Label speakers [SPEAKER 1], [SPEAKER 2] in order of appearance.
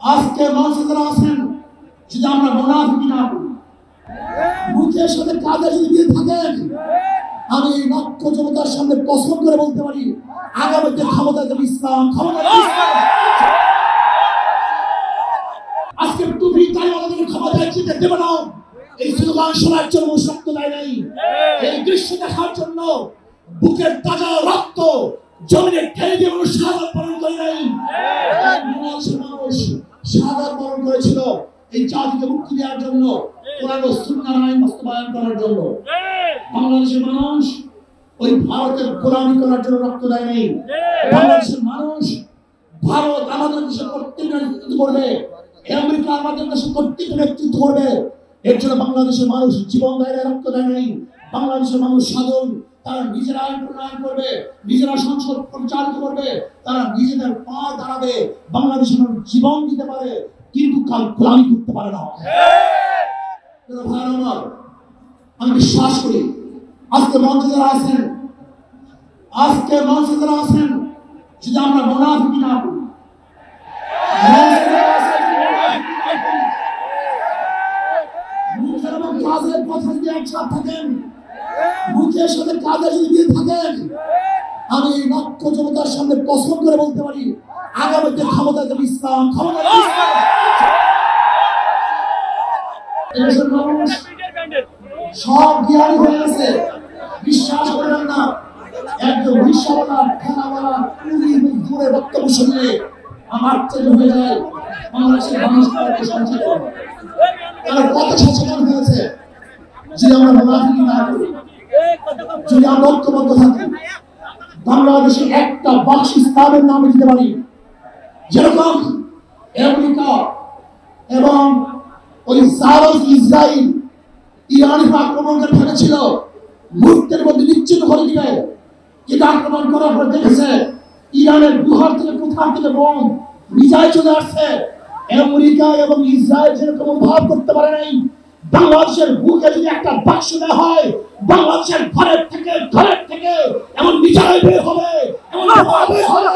[SPEAKER 1] আজকে মানুষের যারা আছেন যদি আমরা মুনাফিকি না করি, মুখের সাথে কাজে যদি দিয়ে থাকেন, আমি লক্ষ জনতার সামনে কসম করে বলতে পারি আগামীতে ক্ষমতা দেবে ইসলাম, ক্ষমতা দেবে ইসলাম। আজকে টুপি তাই আমাদের ক্ষমতায় জিতে দেবে না, এই স্লোগান শোনার জন্য শক্ত দেয় নাই, এই দৃশ্য দেখার জন্য বুকের তাজা রক্ত জমিনে ঢেলে দিয়ে মানুষ শাহাদাত বরণ করে নাই। মানুষ শাহাদাত বরণ করেছিল এই জাতিকে মুক্তি দেওয়ার জন্য, কোরআন ও সুন্নাহর আইন বাস্তবায়ন করার জন্য। বাংলাদেশের মানুষ ওই ভারতের গোলামি করার জন্য রক্ত দেয় নাই। বাংলাদেশের মানুষ ভারত আমাদের দেশে কর্তৃত্ব নেতৃত্ব করবে, আমেরিকা আমাদের দেশে কর্তৃত্ব নেতৃত্ব করবে, এর জন্য বাংলাদেশের মানুষ জীবন দেয় রক্ত দেয় নাই। বাংলাদেশের মানুষ সাধন, তারা নিজেরা আইন প্রণয়ন করবে, নিজেরা সংসদ পরিচালিত করবে, তারা নিজেদের পা দাঁড়াবে, বাংলাদেশের মানুষ জীবন দিতে পারে কিন্তু কাল গোলামি করতে পারে না। আমি বিশ্বাস করি আজকে মঞ্চে যারা আছেন, যদি আমরা মুনাফিকি না করি, মুখের এবং কাজের কথা যদি একসাথে থাকেন, মুখের সাথে কাজে যদি দিয়ে থাকেন, আমি লক্ষ জনতার সামনে কসম করে বলতে পারি আগামীতে ক্ষমতা দেবে ইসলাম, ক্ষমতা দেবে ইসলাম। এদেশের মানুষ সব জ্ঞানী হয়ে গেছে, বিশ্বাস করেন না একদম রিক্সাওয়ালা, ঠেলাওয়ালা, দূরে বক্তব্য শুনলে আমার চেয়ে হয়ে যায় বাংলাদেশের মানুষ সচেতন, তারা কত সচেতন হয়েছে। যদি আমরা মুনাফিকি না করি, যদি আমরা ঐক্যবদ্ধ থাকি, বাংলাদেশে একটা বাক্স ইসলামের নামে দিতে পারি, যেরকম আমেরিকা এবং ওই ইসরায়েল ইরানের আক্রমণকে ঠেকেছিল, মুহূর্তের মধ্যে নিশ্চিত করে দিবে। কিন্তু আক্রমণ করার পর দেখেছে ইরানের গুহার থেকে কোথা থেকে বোম মিসাইল চলে আসছে, আমেরিকা এবং ইসরায়েল যেরকম অনুভব করতে পারে নাই। বাংলাদেশের বুকে যদি একটা বাক্স দেওয়া হয়, বাংলাদেশের ঘরের থেকে এমন মিসাইল বের হবে, এমন বোমা বের হবে